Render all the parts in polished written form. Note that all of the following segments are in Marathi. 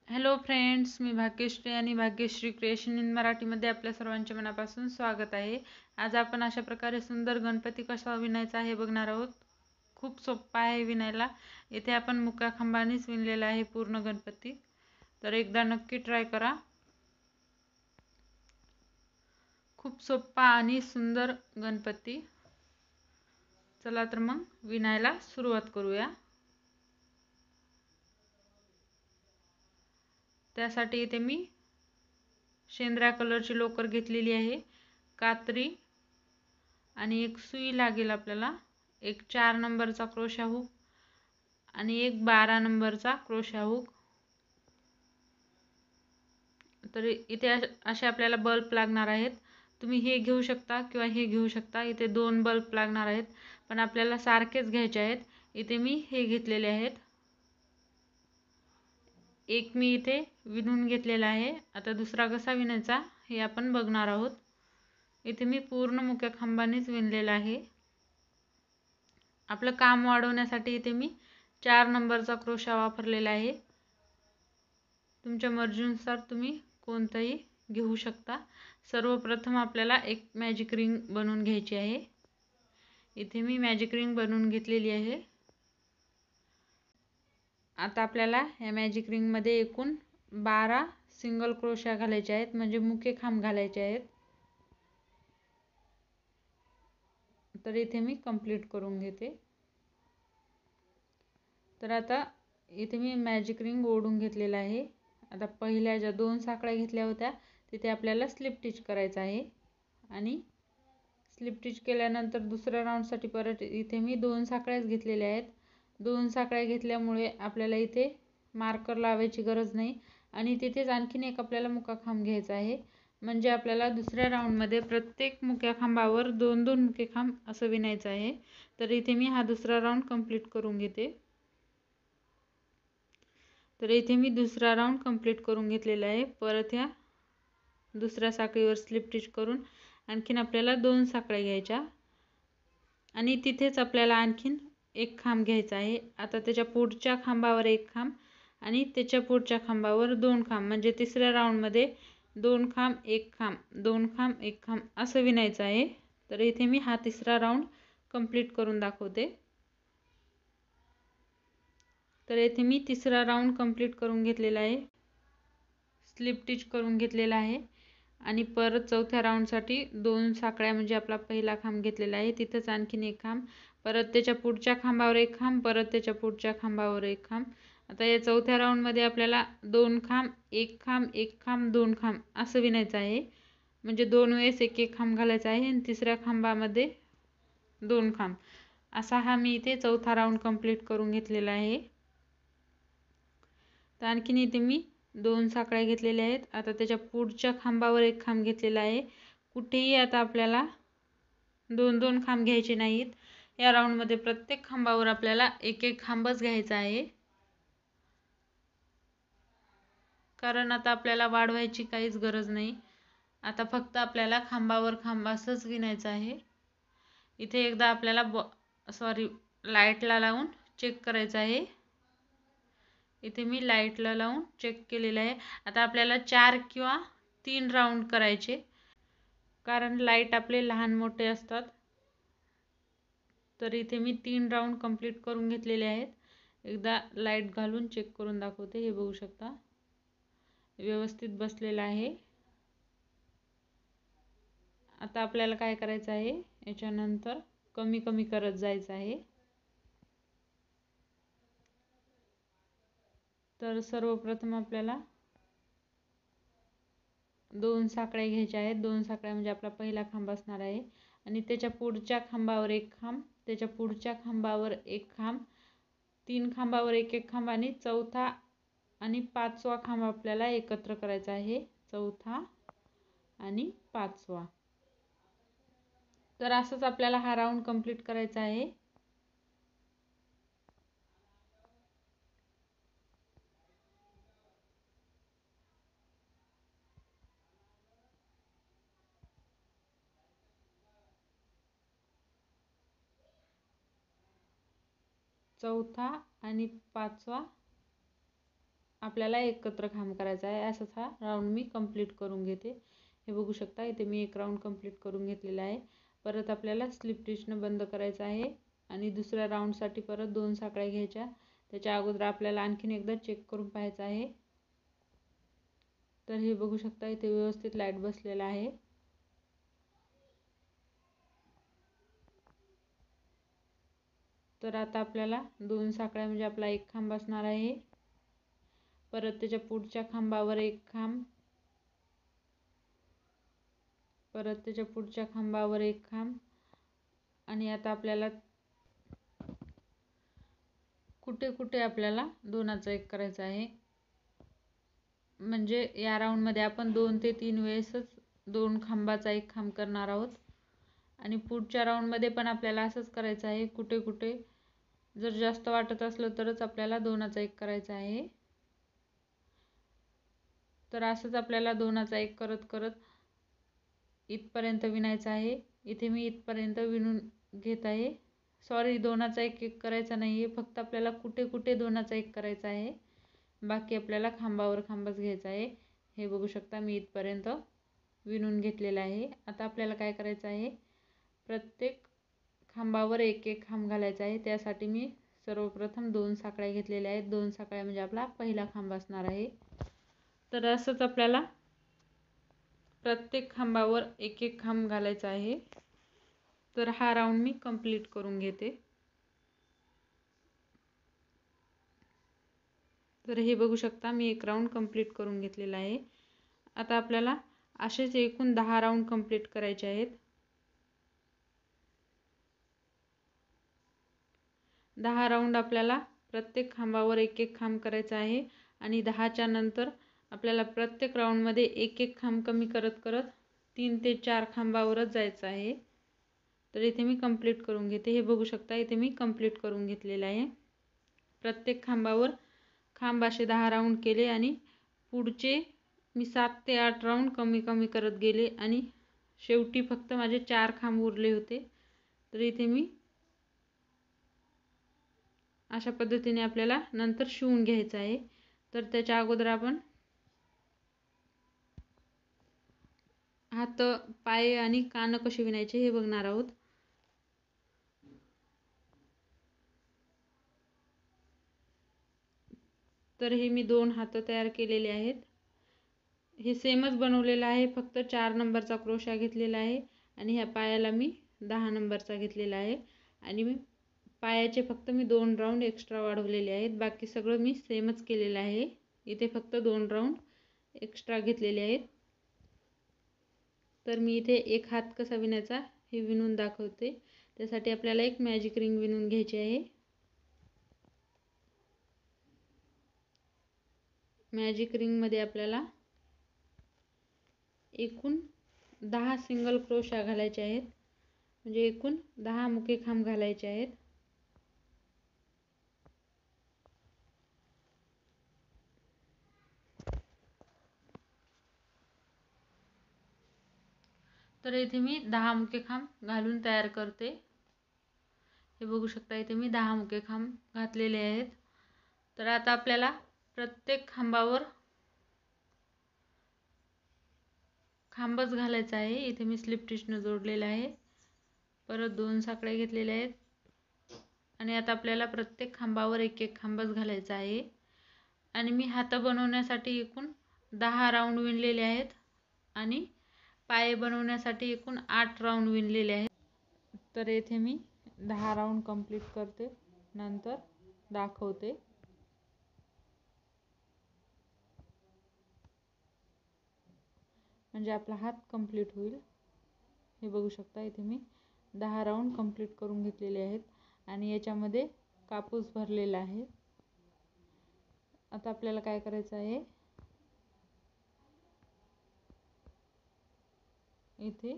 हॅलो फ्रेंड्स, मी भाग्यश्री आणि भाग्यश्री क्रिएशन इन मराठीमध्ये आपल्या सर्वांचे मनापासून स्वागत आहे। आज आपण अशा प्रकारे सुंदर गणपती कसा विणायचा आहे बघणार आहोत। खूप सोपा आहे विणायला। इथे आपण मुक्या खांबानेच विणलेला आहे पूर्ण गणपती, तर एकदा नक्की ट्राय करा। खूप सोपा आणि सुंदर गणपती। चला तर मग विणायला सुरुवात करूया। त्यासाठी इथे मी शेंद्र्या कलरची लोकर घेतलेली आहे, कात्री आणि एक सुई लागेल आपल्याला, एक 4 नंबरचा क्रोशा हुक आणि एक 12 नंबरचा क्रोशा हुक। तर इथे असे आपल्याला बल्ब लागणार आहेत। तुम्ही हे घेऊ शकता किंवा हे घेऊ शकता। इथे 2 बल्ब लागणार आहेत, पण आपल्याला सारखेच घ्यायचे आहेत। इथे मी हे घेतलेले आहेत। एक मी इथे विणून घेतलेला आहे। आता दुसरा कसा विणायचा हे आपण बघणार आहोत। इथे मी पूर्ण मुक्या खांबानेच विणलेला आहे। आपलं काम वाढवण्यासाठी इथे मी 4 नंबरचा क्रोशा वापरलेला आहे। तुमच्या मर्जीनुसार तुम्ही कोणताही घेऊ शकता। सर्वप्रथम आपल्याला एक मॅजिक रिंग बनवून घ्यायची आहे। इथे मी मॅजिक रिंग बनवून घेतलेली आहे। आता आपल्याला या मॅजिक रिंग मध्ये एकूण 12 सिंगल क्रोशा घालायचे आहेत, म्हणजे मुके खांब घालायचे आहेत। तर इथे मी कंप्लीट करून घेते। तर आता इथे मी मॅजिक रिंग ओढून घेतलेला आहे। आता पहिल्या ज्या 2 साकळ्या घेतल्या होत्या तिथे आपल्याला स्लिप स्टिच करायचं आहे, आणि स्लिप स्टिच केल्यानंतर दुसऱ्या राऊंडसाठी परत इथे मी 2 साकळ्याच घेतलेल्या आहेत। 2 साकळ्या घेतल्यामुळे आपल्याला इथे मार्कर लावायची गरज नाही, आणि तिथेच आणखीन एक आपल्याला मुका खांब घ्यायचा आहे। म्हणजे आपल्याला दुसऱ्या राऊंडमध्ये प्रत्येक मुक्या खांबावर 2-2 मुके खांब असं विणायचं आहे। तर इथे मी हा दुसरा राऊंड कंप्लीट करून घेते। तर इथे मी दुसरा राऊंड कंप्लीट करून घेतलेला आहे। परत या दुसऱ्या साखळीवर स्लिप स्टिच करून आणखीन आपल्याला 2 साखळ्या घ्यायच्या, आणि तिथेच आपल्याला आणखीन एक खांब घ्यायचा आहे। आता त्याच्या पुढच्या खांबावर एक खांब आणि त्याच्या पुढच्या खांबावर 2 खांब, म्हणजे तिसऱ्या राऊंड मध्ये 2 खांब 1 खांब 2 खांब 1 खांब असं विणायचं आहे। तर इथे मी हा तिसरा राऊंड कंप्लीट करून दाखवते। तर इथे मी तिसरा राऊंड कंप्लीट करून घेतलेला आहे, स्लिप स्टिच करून घेतलेला आहे, आणि परत चौथ्या राऊंडसाठी 2 साकळ्या, म्हणजे आपला पहिला खांब घेतलेला आहे तिथेच आणखीन एक खांब, परत त्याच्या पुढच्या खांबावर एक खांब, परत त्याच्या पुढच्या खांबावर एक खांब। आता या चौथ्या राऊंड मध्ये आपल्याला 2 खांब 1 खांब 1 खांब 2 खांब असं विणायचं आहे, म्हणजे 2 वेळेस एक एक खांब घालायचा आहे, आणि तिसऱ्या खांबामध्ये 2 खांब असा हा मी इथे चौथा राऊंड कंप्लीट करून घेतलेला आहे। तर आणखीन इथे मी 2 साकळ्या घेतलेल्या आहेत। आता त्याच्या पुढच्या खांबावर एक खांब घेतलेला आहे। कुठेही आता आपल्याला 2-2 खांब घ्यायचे नाहीत। या राऊंड मध्ये प्रत्येक खांबावर आपल्याला एक एक खांबच घ्यायचा आहे, कारण आता आपल्याला वाढवायची काहीच गरज नाही। आता फक्त आपल्याला खांबावर खांब असंच विणायचं आहे। इथे एकदा आपल्याला लाईटला लावून चेक करायचं आहे। इथे मी लाईटला लावून चेक केलेलं आहे। आता आपल्याला 4 किंवा 3 राऊंड करायचे, कारण लाईट आपले लहान मोठे असतात। तर इथे मी 3 राऊंड कंप्लीट करून घेतलेले आहेत। एकदा लाईट घालून चेक करून दाखवते। हे बघू शकता व्यवस्थित बसलेला आहे। आता आपल्याला काय करायचं आहे, याच्यानंतर कमी कमी करत जायचं आहे। तर सर्वप्रथम आपल्याला 2 साकळ्या घ्यायच्या आहेत। 2 साकळ्या म्हणजे आपला पहिला खांब असणार आहे, आणि त्याच्या पुढच्या खांबावर एक खांब, त्याच्या पुढच्या खांबावर एक खांब, 3 खांबावर एक एक खांब, आणि चौथा आणि 5वा खांब आपल्याला एकत्र करायचा आहे, चौथा आणि 5वा। तर असंच आपल्याला हा राऊंड कंप्लीट करायचा आहे। चौथा आणि 5वा आपल्याला एकत्र खांब करायचा आहे. असाच हा राऊंड मी कंप्लीट करून घेते. हे बघू शकता इथे मी एक राऊंड कंप्लीट करून घेतलेला आहे. परत आपल्याला स्लिप स्टिचनं बंद करायचं आहे आणि दुसऱ्या राऊंडसाठी परत 2 साखळ्या घ्यायच्या. त्याच्या अगोदर आपल्याला आणखीन एकदा चेक करून पाहायचं आहे. तर हे बघू शकता इथे व्यवस्थित लाईट बसलेला आहे. तर आता आपल्याला 2 साखळ्या म्हणजे आपला एक खांब असणार आहे. परत त्याच्या पुढच्या खांबावर एक खांब, परत त्याच्या पुढच्या खांबावर एक खांब आणि आता आपल्याला कुठे कुठे आपल्याला 2चा 1 करायचा आहे. म्हणजे या राऊंडमध्ये आपण 2 ते 3 वेळेसच 2 खांबाचा 1 खांब करणार आहोत आणि पुढच्या राऊंडमध्ये पण आपल्याला असंच करायचं आहे. कुठे कुठे जर जास्त वाटत असलं तरच आपल्याला 2चा 1 करायचा आहे. तर असंच आपल्याला 2चा 1 करत करत इथपर्यंत विणायचं आहे. इथे मी इथपर्यंत विणून घेत आहे. सॉरी 2चा 1 करायचा नाही आहे, फक्त आपल्याला कुठे कुठे 2चा 1 करायचा आहे. बाकी आपल्याला खांबावर खांबच घ्यायचा आहे. हे बघू शकता मी इथपर्यंत विणून घेतलेलं आहे. आता आपल्याला काय करायचं आहे, प्रत्येक खांबावर एक एक खांब घालायचा आहे. त्यासाठी मी सर्वप्रथम 2 साखळ्या घेतलेल्या आहेत. 2 साखळ्या म्हणजे आपला पहिला खांब असणार आहे. तर असंच आपल्याला प्रत्येक खांबावर एक एक खांब घालायचा आहे. तर हा राऊंड मी कंप्लीट करून घेते. तर हे बघू शकता मी एक राऊंड कंप्लीट करून घेतलेला आहे. आता आपल्याला असेच एकूण 10 राऊंड कंप्लीट करायचे आहेत. 10 राऊंड आपल्याला प्रत्येक खांबावर एक एक खांब करायचा आहे आणि 10च्या नंतर आपल्याला प्रत्येक राऊंडमध्ये एक एक खांब कमी करत करत 3 ते 4 खांबावरच जायचं आहे. तर इथे मी कंप्लीट करून घेते. हे बघू शकता इथे मी कंप्लीट करून घेतलेलं आहे. प्रत्येक खांबावर खांब असे 10 राऊंड केले आणि पुढचे मी 7 ते 8 राऊंड कमी कमी करत गेले आणि शेवटी फक्त माझे 4 खांब उरले होते. तर इथे मी अशा पद्धतीने आपल्याला नंतर शिवून घ्यायचं आहे. तर त्याच्या अगोदर आपण हात, पाय आणि कान कसे विणायचे हे बघणार आहोत. तर हे मी 2 हात तयार केलेले आहेत. हे सेमच बनवलेलं आहे, फक्त 4 नंबरचा क्रोशा घेतलेला आहे आणि ह्या पायाला मी 10 नंबरचा घेतलेला आहे आणि मी पायाचे फक्त मी 2 राऊंड एक्स्ट्रा वाढवलेले आहेत. बाकी सगळं मी सेमच केलेलं आहे. इथे फक्त 2 राऊंड एक्स्ट्रा घेतलेले आहेत. तर मी इथे एक हात कसा विणायचा हे विणून दाखवते. त्यासाठी आपल्याला एक मॅजिक रिंग विणून घ्यायची आहे. मॅजिक रिंगमध्ये आपल्याला एकूण 10 सिंगल क्रोशा घालायचे आहेत. म्हणजे एकूण 10 मुके खांब घालायचे आहेत. तर इथे मी 10 मुके खांब घालून तयार करते. हे बघू शकता इथे मी 10 मुके खांब घातलेले आहेत. तर आता आपल्याला प्रत्येक खांबावर खांबच घालायचा आहे. इथे मी स्लिप स्टिचनं जोडलेलं आहे. परत 2 साखळ्या घेतलेल्या आहेत आणि आता आपल्याला प्रत्येक खांबावर एक एक खांबच घालायचा आहे. आणि मी हात बनवण्यासाठी एकूण 10 राऊंड विणलेले आहेत आणि पाय बनवण्यासाठी एकूण 8 राऊंड विणलेले आहेत. तर येथे मी 10 राऊंड कंप्लीट करते, नंतर दाखवते. म्हणजे आपला हात कंप्लीट होईल. हे बघू शकता इथे मी 10 राऊंड कंप्लीट करून घेतलेले आहेत आणि याच्यामध्ये कापूस भरलेला आहे. आता आपल्याला काय करायचं आहे, इथे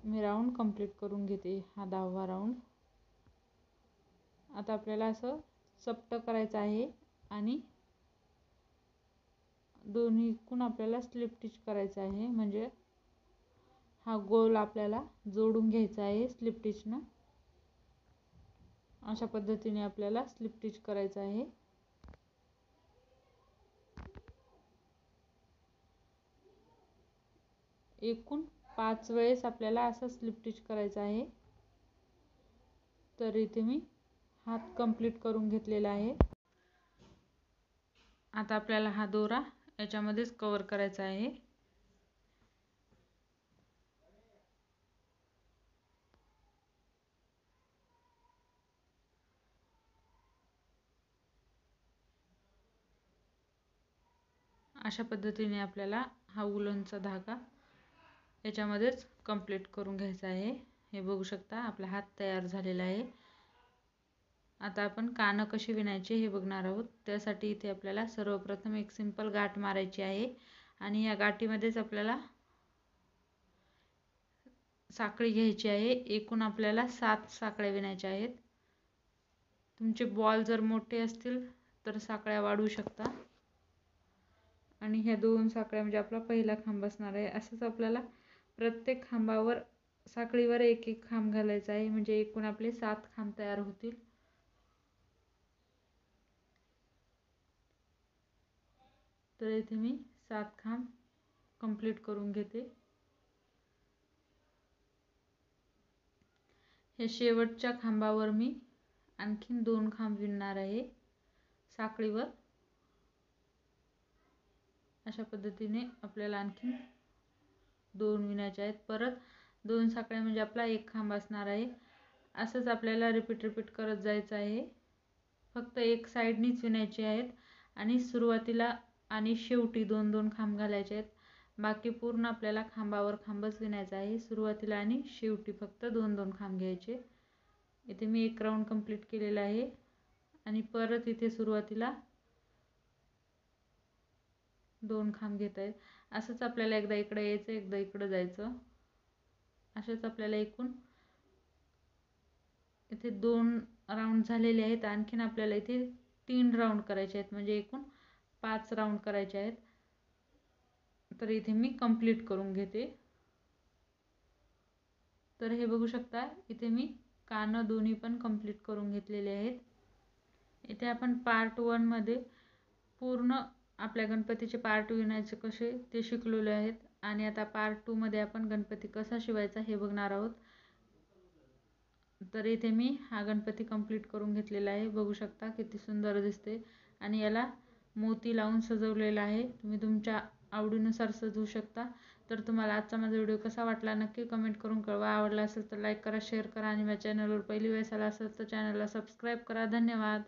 मी राऊंड कंप्लीट करून घेते, हा 10वा राऊंड. आता आपल्याला असं चपटं करायचं आहे आणि दोन्हीकडून आपल्याला स्लिप स्टिच करायचं आहे. म्हणजे हा गोल आपल्याला जोडून घ्यायचा आहे स्लिप स्टिचनं. अशा पद्धतीने आपल्याला स्लिप स्टिच करायचं आहे. एकूण 5 वेळेस आपल्याला असं स्लिप स्टिच करायचं आहे. तर इथे मी हात कंप्लीट करून घेतलेला आहे. आता आपल्याला हा दोरा याच्यामध्येच कव्हर करायचा आहे. अशा पद्धतीने आपल्याला हा उलनचा धागा याच्यामध्येच कंप्लीट करून घ्यायचा आहे. हे बघू शकता आपला हात तयार झालेला आहे. आता आपण कानं कशी विणायची हे बघणार आहोत. त्यासाठी इथे आपल्याला सर्वप्रथम एक सिंपल गाठ मारायची आहे आणि या गाठीमध्येच आपल्याला साखळी घ्यायची आहे. एकूण आपल्याला 7 साखळ्या विणायच्या आहेत. तुमचे बॉल जर मोठे असतील तर साखळ्या वाढवू शकता. आणि ह्या 2 साखळ्या म्हणजे आपला पहिला खांब असणार आहे. असंच आपल्याला प्रत्येक खांबावर साखळीवर एक एक खांब घालायचा आहे, म्हणजे एकूण आपले 7 खांब तयार होतील. तर इथे मी 7 खांब कंप्लीट करून घेते. हे शेवटच्या खांबावर मी आणखीन 2 खांब विणणार आहे साखळीवर. अशा पद्धतीने आपल्याला आणखीन 2 विणायचे आहेत. परत 2 साखळ्या म्हणजे आपला एक खांब असणार आहे. असंच आपल्याला रिपीट करत जायचं आहे. फक्त एक साईडनीच विणायचे आहेत आणि सुरुवातीला आणि शेवटी 2-2 खांब घालायचे आहेत. बाकी पूर्ण आपल्याला खांबावर खांबच विणायचा आहे. सुरुवातीला आणि शेवटी फक्त 2-2 खांब घ्यायचे. इथे मी एक राऊंड कंप्लीट केलेला आहे आणि परत इथे सुरुवातीला 2 खांब घेत आहेत. असंच आपल्याला एकदा इकडे यायचं, एकदा इकडे जायचं. असेच आपल्याला एकूण इथे 2 राऊंड झालेले आहेत. आणखीन आपल्याला इथे 3 राऊंड करायचे आहेत, म्हणजे एकूण 5 राऊंड करायचे आहेत. तर इथे मी कंप्लीट करून घेते. तर हे बघू शकता इथे मी कानं दोन्ही पण कंप्लीट करून घेतलेले आहेत. इथे आपण पार्ट 1 मध्ये पूर्ण आपल्या गणपतीचे पार्ट विणायचे कसे ते शिकलेलो आहेत आणि आता पार्ट 2 मध्ये आपण गणपती कसा शिवायचा हे बघणार आहोत. तर इथे मी हा गणपती कंप्लीट करून घेतलेला आहे. बघू शकता किती सुंदर दिसते आणि याला मोती लावून सजवलेला आहे. तुम्ही तुमच्या आवडीनुसार सजवू शकता. तर तुम्हाला आजचा माझा व्हिडिओ कसा वाटला नक्की कमेंट करून कळवा. आवडला असेल तर लाईक करा, शेअर करा आणि माझ्या चॅनलवर पहिली वेळेस आला असेल तर चॅनलला सबस्क्राईब करा. धन्यवाद.